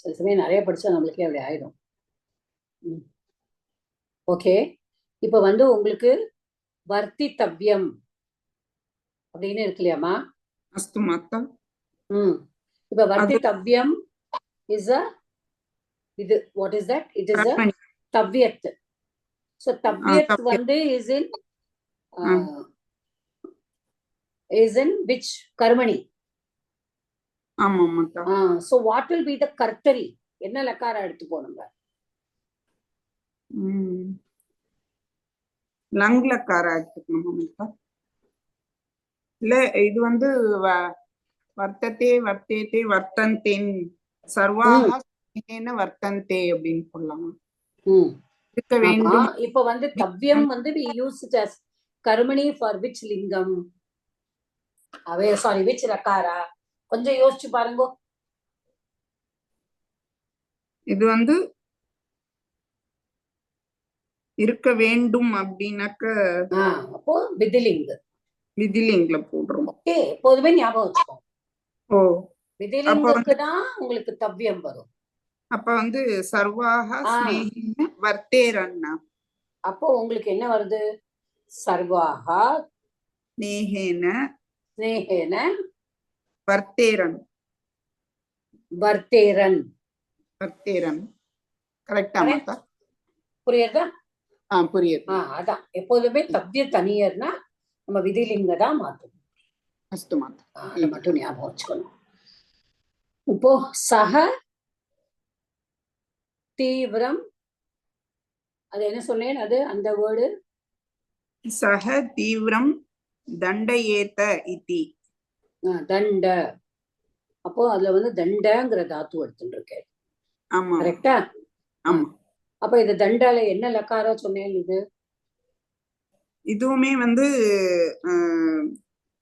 சில சமயம் நிறைய படிச்சா நம்மளுக்கே அப்படி ஆயிடும். ஓகே, இப்ப உங்களுக்கு வர்த்தித்தவ்யம் அப்படின்னு இருக்கு இல்லையாமா? அஸ்து மாதா. இப்ப வர்த்தித்தவ்யம் is a இது what is that? It is a tavyat. So tavyat is in which karmani? ஆமா மாதா. So what will be the kartari? என்ன லக்கார எடுத்து போணுங்க? லங்லக்கார எடுத்துக்கணும் மாதா. இல்ல இது வர்த்ததே வர்த்தேதே வர்த்தந்தேன் சர்வாஹ ஸ்நேஹேன வர்த்தந்தே அப்படின்னு சொல்லலாம். இருக்க வேண்டும். இப்ப தவ்யம் we use it as karmani for which lingam? Sorry, which lakara? கொஞ்சம் யோசிச்சு பாருங்க. இது இருக்க வேண்டும் அப்படின்னாக்க அப்போ விதிலிங்ல போடுறோம். ஓகே, எப்போதுமே ஞாபகம் வச்சுக்கோங்க. ஓ, விதிலிங்குக்கு தான் உங்களுக்கு தவ்யம் வரும். அப்ப சர்வாஹ ஸ்நேஹேன வர்த்தேரன்னா. அப்போ உங்களுக்கு என்ன வருது? சர்வாஹ ஸ்நேஹேன வர்த்தேரன். கரெக்டா மாதா? புரியுதா? புரியுது. அதான் எப்போதுமே தவ்ய தனியர்னா நம்ம விதிலிங்க தான் மாத்தணும். அஸ்து மாதா. அதை மட்டும் ஞாபகம் வச்சுக்கணும். இப்போ சக தீவிரம், அது என்ன சொன்னேன்? அது அந்த வேர்டு சக தீவிரம் தண்டயேத இதி. தண்ட. அப்போ அதுல தண்டங்கிற தாத்து எடுத்துட்டு இருக்கேன். ஆமா, கரெக்டா? ஆமா. அப்ப இது தண்டால என்ன லக்காரம் சொன்னேன்? இதுவுமே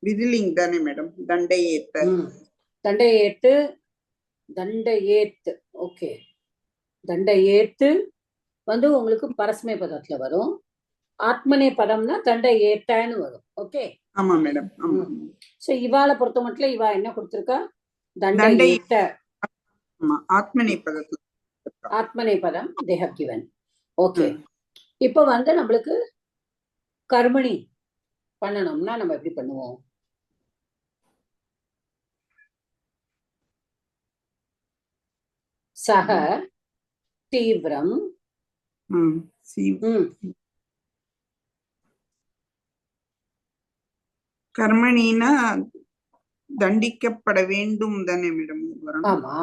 விதிலிங் தானே மேடம்? தண்டையேத்து. ஓகே, தண்டையேத்து உங்களுக்கு பரஸ்மை பதத்துல வரும். ஆத்மனே பதம்னா தண்டை ஏத்தன்னு வரும். ஓகே. ஆமா மேடம். சோ இவாளை பொறுத்த மட்டும் இவா என்ன கொடுத்திருக்கா? தண்டை ஏத்த. ஆத்மனே பதத்துல. ஆத்மனே பதம் they have given. ஓகே, இப்ப நம்மளுக்கு கர்மணி பண்ணணும்னா நம்ம எப்படி பண்ணுவோம்? சக தீவிரம் கர்மணினா தண்டிக்கப்பட வேண்டும் தானே மேடம்? ஆமா.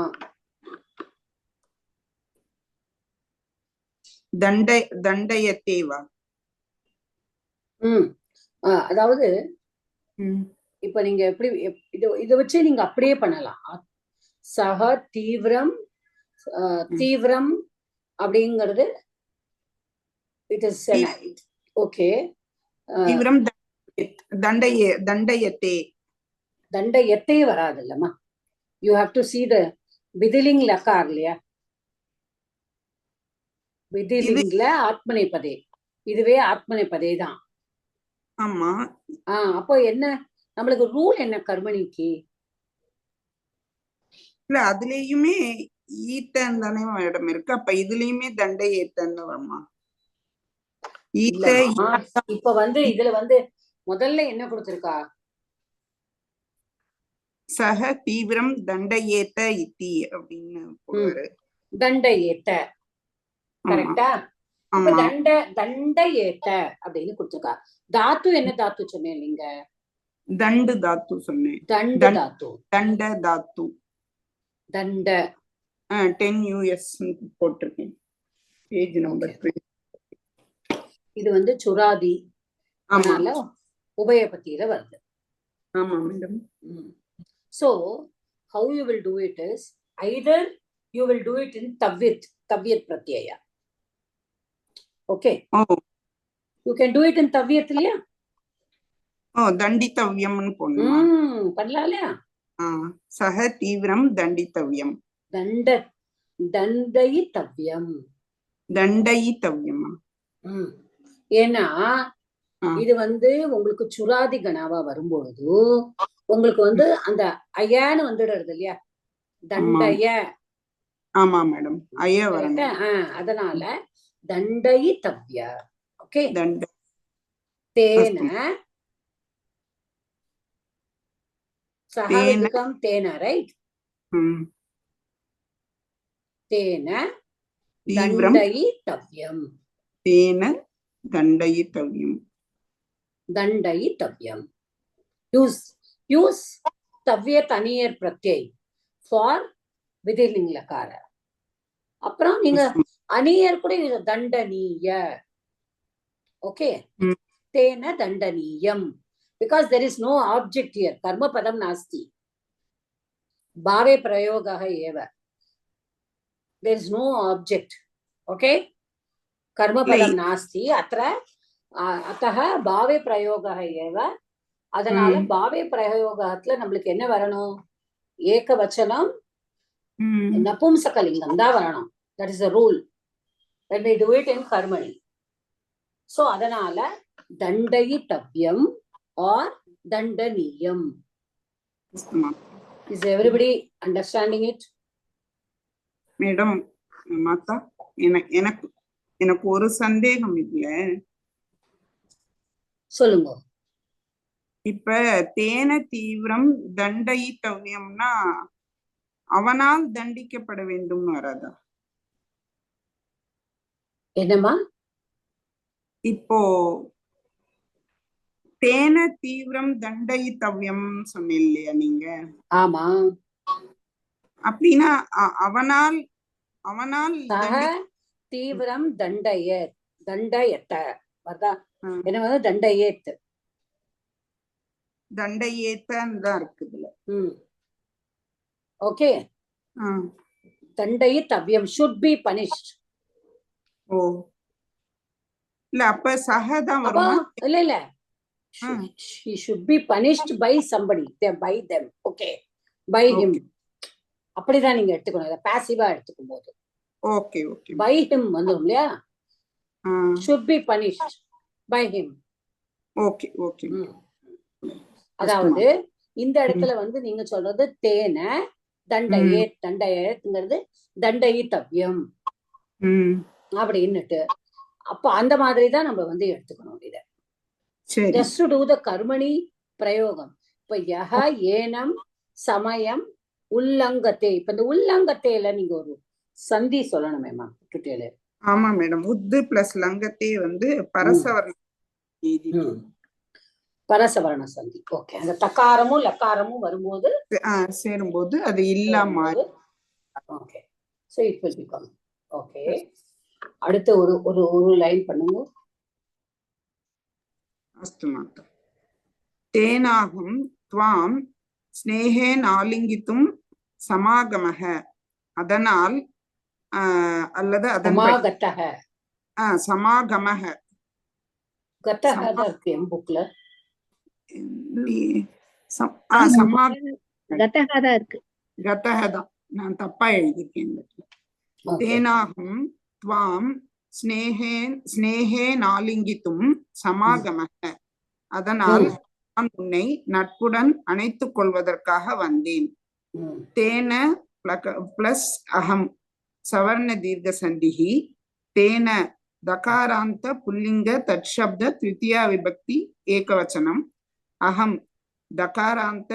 தண்டயத்தேவா? அதாவது இப்ப நீங்க எப்படி இத வச்சு நீங்க அப்படியே பண்ணலாம். சக தீவிரம் அப்படிங்கிறது It is an okay. தீவிரம் தண்டயத்தே. தண்டயத்தே வராதுல்லம்மா. You have to see the விதிலிங் லக்கார் இல்லையா? விதிலிங்ல ஆத்மநேபதே. இதுவே ஆத்மநேபதே தான். ஆமா. அப்போ என்ன நம்மளுக்கு ரூல் என்ன கர்மணிக்கு? இல்ல அதுலயுமே ஈத்தன் தானே மேடம் இருக்கு. அப்ப இதுலயுமே தண்டை ஏத்தன்னு வருமா? இப்ப இதுல முதல்ல என்ன கொடுத்திருக்கா? சக தீவிரம் தண்டயேத்த இத்தி அப்படின்னு போடுவாரு. தண்டயேத்த கரெக்டா? தண்டயேத்த அப்படின்னு கொடுத்திருக்கா. தாத்து என்ன தாத்து சொன்னேன் நீங்க? தண்டு தாத்து சொன்னேன். தண்டு தாத்து. தண்ட தாத்து. தண்ட 10 US போட்டிருக்கேன். Page number 3. இது சுராதி. அதனால உபயபத்தியில வருது. ஆமா madam. So how you will do it is either you will do it in tavyat pratyaya. Okay. You can do it in tavyat இல்லையா? தண்டித்தவ்யம்னு போடணுமா? பண்ணலாம்லையா? சக தீவிரம் தண்டித்தவ்யம். தண்டயித்தவ்யம். தண்டயித்தவ்யமா? ஏன்னா இது உங்களுக்கு சுராதி கணாவா வரும்பொழுது உங்களுக்கு அந்த அயான்னு வந்துடுறது இல்லையா? தண்டய. ஆமா மேடம். அய வரணும். அதனால தண்டயித்தவ்ய. ஓகே. தேன சஹவிகம் தேன, ரைட்? தேன தண்டயித்தவ்யம். தேன தண்டயித்தவ்யம். தண்டயித்தவ்யம். Use tavyat aniyar pratyay for விதிலிங் லகார. அப்புறம் நீங்க அனியர் கூட தண்டனீய. ஓகே. தேன தண்டனீயம். Because there is no object here. Karma padam nasti. Bhave prayogaha eva. There is no object. Okay. Karma padam nasti. Ataha bhave prayogaha eva. அதனால பாவே பிரயோகத்துல நம்மளுக்கு என்ன வரணும்? ஏக வச்சனம் நபும்சகலிங்கம் தான் வரணும். That is the rule when we do it in karmani. So அதனால தண்டயித்தவ்யம் or தண்டனீயம். Is everybody understanding it? Madam மாதா, எனக்கு ஒரு சந்தேகம் இல்ல. சொல்லுங்க. இப்ப தேன தீவிரம் தண்டயித்தவ்யம்னா அவனால் தண்டிக்கப்பட வேண்டும் வராதா? என்னமா? இப்போ தேன தீவிரம் தண்டயித்தவ்யம் சொன்ன இல்லையா நீங்க? ஆமா. அப்படின்னா அவனால் தீவிரம் தண்டயத்த வருதா? என்ன தண்டயேத். தண்டயேத்தான் தான் இருக்குதுல. ஓகே. தண்டயித்தவ்யம் should be punished. இல்ல அப்ப சஹதான் வருமா? இல்ல he should be punished by somebody, by them. Okay. By him. அப்படிதான் நீங்க எடுத்துக்கணும். இத பாசிவா எடுத்துக்கும் போது ஓகே ஓகே by him வந்துரும் இல்லையா? should be punished by him. Okay okay. அதாவது இந்த இடத்துல நீங்க சொல்றது தேன தண்டயேத்ங்கிறது தண்டயித்தவ்யம் அப்படின்னுட்டு. அப்ப அந்த மாதிரிதான் நம்ம எடுத்துக்கணும் இத. just to do the கர்மணி பிரயோகம். இப்ப யஹ ஏனம் சமயம் உல்லங்கத்தே. இப்ப இந்த உல்லங்கத்தேல நீங்க ஒரு சந்தி சொல்லணுமே மேம் டுட்டேல. ஆமா மேடம். உத்து பிளஸ் லங்கத்தே பரசவரண சந்தி. ஓகே. அந்த தக்காரமும் லக்காரமும் வரும்போது சேரும்போது அது இல்லாம. Okay. So it will become. Okay. அடுத்து ஒரு லைன் பண்ணுங்க. அஸ்து மாதா. தேனாகும் த்வாம் ஸ்நேஹேன் ஆலிங்கித்தும் சமாகமஹ. அதனால் அல்லது அதன்படி சமாகமஹ கதஹ தான் இருக்கு என் புக்ல. கதஹதான் இருக்கு. கதஹதான் நான் தப்பா எழுதியிருக்கேன். தேனாகம் துவாம் ஸ்நேகே நாலிங்கித்தும் சமாகமஹ. அதனால் நான் உன்னை நட்புடன் அணைத்துக் கொள்வதற்காக வந்தேன். தேன பிளஸ் அகம் சவர்ண தீர்க்க சந்திஹி தேன தகாராந்த புல்லிங்க தற்சப்த த்விதியா விபக்தி ஏகவச்சனம் அகம் தகாராந்த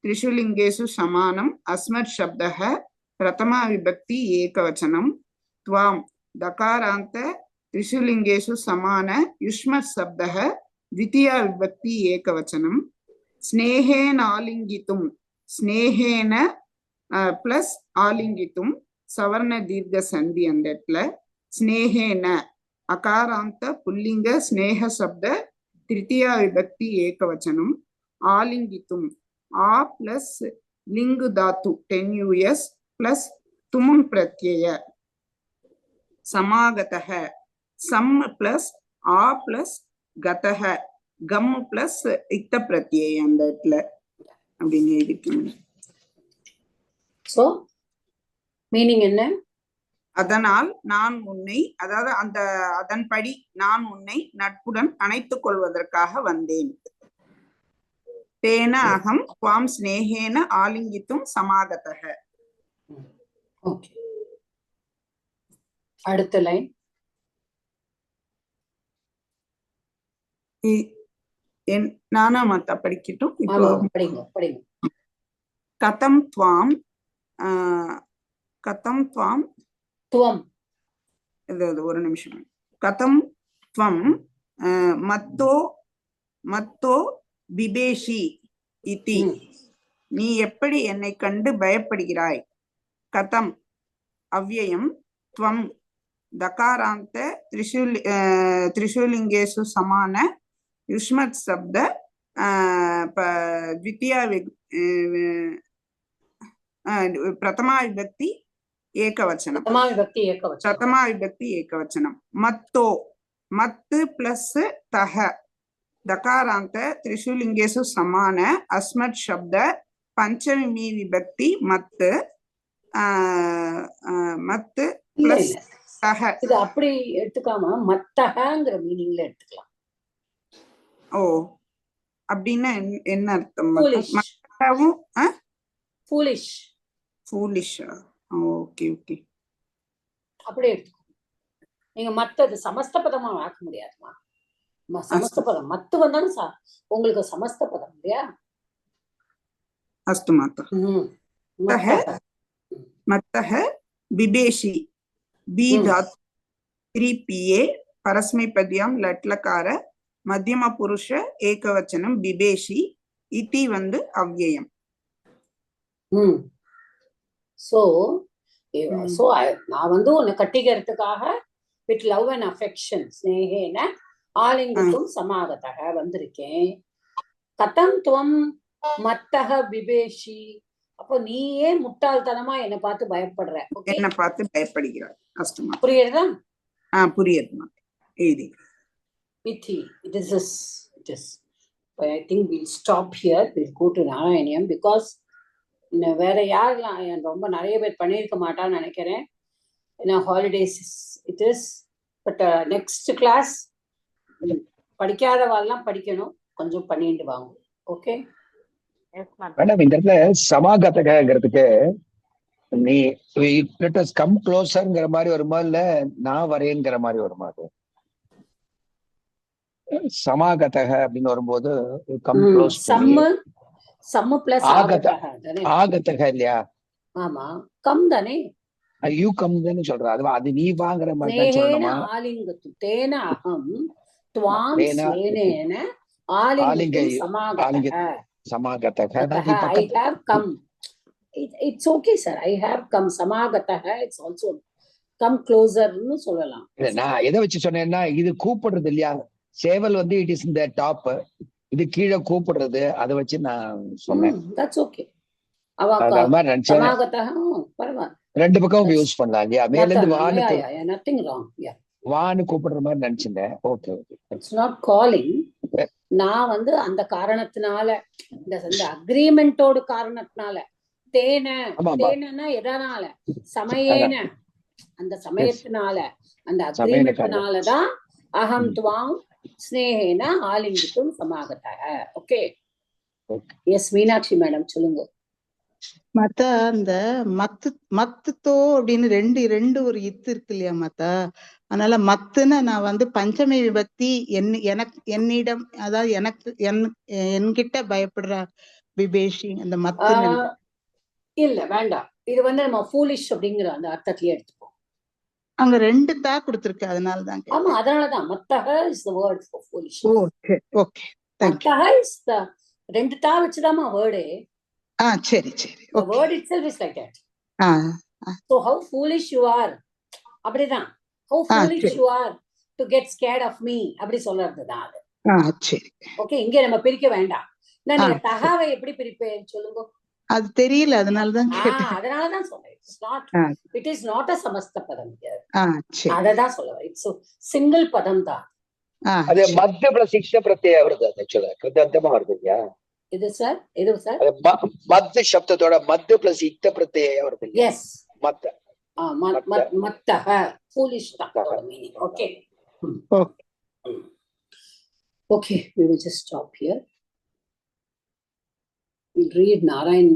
त्रिषुलिंगेषु समानम अस्मत् शब्दः प्रथमा विभक्ति एकवचनम त्वाम दकारांत त्रिषुलिंगेषु समान युष्मत् शब्दः द्वितीया विभक्ति एकवचनम स्नेहेन आलिंगितुम स्नेहेन प्लस आलिंगितुम सवर्ण दीर्घ संधि अंदट्ल स्नेहेन अकारांत पुल्लिंग स्नेह शब्द तृतीया विभक्ति एकवचनम आलिंगितुम आ प्लस लिंग धातु 10 US प्लस तुम प्रत्यय समागतः सम प्लस आ प्लस गतः गम प्लस इक्त प्रत्यय அந்த இடத்துல அப்படினே இருக்கு. சோ மீனிங் என்ன? அதனால் நான் உன்னை, அதாவது அந்த அதன்படி நான் உன்னை நட்புடன் அணைத்துக் கொள்வதற்காக வந்தேன். தேன அகம் துவாம் ஸ்நேகேன ஆலிங்கித்தும் சமாகதஹ. ஓகே, அடுத்த லைன். நானா மாத்தா படிக்கட்டும்? படிங்க. கதம் துவாம் கதம் துவாம் துவம் இது ஒரு நிமிஷம். கதம் துவம் மத்தோ பிபேஷி இதி, நீ எப்படி என்னை கண்டு பயப்படுகிறாய்? கதம் அவ்யயம் துவம் தகாராந்த त्रिशूलिंगेषु समान युष्मत् शब्द द्वितीया प्रथमा विभक्ति एकवचनम. प्रथमा विभक्ति एकवचनम. मत्तो मत् प्लस तह दकारांत त्रिशूलिंगेषु समान अस्मत् शब्द पंचमी विभक्ति मत् मत् प्लस तह. இது அப்படி எடுத்துக்காம மத்தஹங்கிற மீனிங்ல எடுத்துக்கலாம். ஓ, அப்படின்னா என்ன அர்த்தம்? ஃபூலிஷ். ஓகே ஓகே, அப்படி எடுத்துக்கோ. நீங்க மத்தது சமஸ்த பதமா ஆக்க முடியாதுமா. சமஸ்த பதம் மத்து வந்தாலும் உங்களுக்கு சமஸ்த பதம் இல்லையா? அஸ்து மாதா. மத்தஹ பிபேஷி பி தாத்து 3PA பரஸ்மைபதியாம் லட்லகார மத்தியம புருஷ ஏகவச்சனம் பிபேஷி இதி வந்து அவ்யயம். சோ நான் வந்து உன்னை கட்டிக்கிறதுக்காக வித் லவ் அண்ட் அஃபெக்ஷன் ஸ்நேகேன ஆலிங்கத்தும் சமாகதக வந்திருக்கேன். கதம் துவம் மத்தஹ பிபேஷி, அப்போ நீயே முட்டாள்தனமா என்னை பார்த்து பயப்படுற. என்ன பார்த்து பயப்படுகிறாய். புரியுதா? புரியுது. எழுதி this is but I think we'll stop here. We'll go to Narayaniam because வேற யாரெல்லாம் ரொம்ப நிறைய பேர் பண்ணியிருக்க மாட்டான்னு நினைக்கிறேன். ஏன்னா holidays it is. But next class படிக்காதவாள்லாம் படிக்கணும், கொஞ்சம் பண்ணிட்டு வாங்க. ஓகே மேடம், இந்த இடத்துல சமாகதங்கிறதுக்கு நீ கம் க்ளோசர்ங்கிற மாதிரி வருமா, இல்ல நான் வரேங்கிற மாதிரி வருமா? அது சமாகதக அப்படின்னு வரும்போது கம் க்ளோஸ் சம்ம பிளஸ் ஆகதக இல்லையா? ஆமா, கம் தானே. யூ கம் தானே சொல்ற. அது நீ வாங்குற மாதிரி சொல்லணுமா? ஆலிங்கத்து தேன அகம் துவாம் ஸ்நேகேன ஆலிங்கத்து சமாகதக. I have come. It's okay sir, I have come. சமாகதக it's also come closer னு சொல்லலாம். நான் எதை வச்சு சொன்னேன்னா, இது கூப்பிடுறது இல்லையா? சேவல் வந்து இட் இஸ் இந்த டாப், இது கீழே கூப்பிடுறது, அதை வச்சு நான் சொன்னேன். That's okay. சமாகதக பரவாயில்லை, ரெண்டு பக்கம் யூஸ் பண்ணலாம் இல்லையா? மேல இருந்து வானுக்கு nothing wrong. Yeah, வான்னு கூப்பிடுற மாதிரி நினைச்சிட்டேன். Okay okay. It's not calling. நான் வந்து அந்த காரணத்தினால இந்த அக்ரிமெண்டோட காரணத்தினால தேனா எதனால சமயேன அந்த சமயத்தினால அந்த அக்ரிமெண்ட்னாலதான் அகம் துவாம் ஸ்னேகேன ஆலிங்கித்தும் சமாகத. ஓகே எஸ் மீனாட்சி மேடம் சொல்லுங்க. மாதா அந்த மத்துத்தோ அப்படின்னு ரெண்டு ஒரு இத்து இருக்கு இல்லையா மாதா, அதனால மத்துன்னு நான் வந்து பஞ்சமி விபக்தி என்னிடம், அதாவது என்கிட்ட பயப்படுற விபேஷி அந்த மத்து இல்ல வேண்டாம். இது வந்து நம்ம ஃபூலிஷ் அப்படிங்கிற அந்த அர்த்தத்திலேயே எடுத்துப்போம். அங்க 2 தா கொடுத்திருக்கு, அதனாலதான். ஆமா, அதனாலதான் மத்தக is the word for foolish. Okay okay, thank you. மத்தக இஸ் தி 2 தா வச்சுதாமா வேர்டே. சரி சரி. The word itself is like that. So how foolish you are, அப்படிதான். How foolish you are to get scared of me, அப்படி சொல்றதுதான் அது. சரி okay, இங்க நம்ம பிரிக்க வேண்டாம். நீங்க தகாவை எப்படி பிரிப்பேன் சொல்லுங்க. அது தெரியல, அதனாலதான் அதனாலதான் சொல்றேன். It is not a சமஸ்த பதம். அததான் சொல்லுவேன். இட்ஸ் சிங்கிள் பதம் தான். அது மத்திய பிளஸ் இக்த பிரத்யயம் வருது. ஆக்சுவலா கிருத்தந்தமா வருது இல்லையா இது சார்? எது சார்? மத்திய சப்தத்தோட மத்திய பிளஸ் இக்த பிரத்யயம் வருது. எஸ், மத்த மத்தஹ foolish தான் meaning. Okay okay, we will just stop here. We'll read Narayan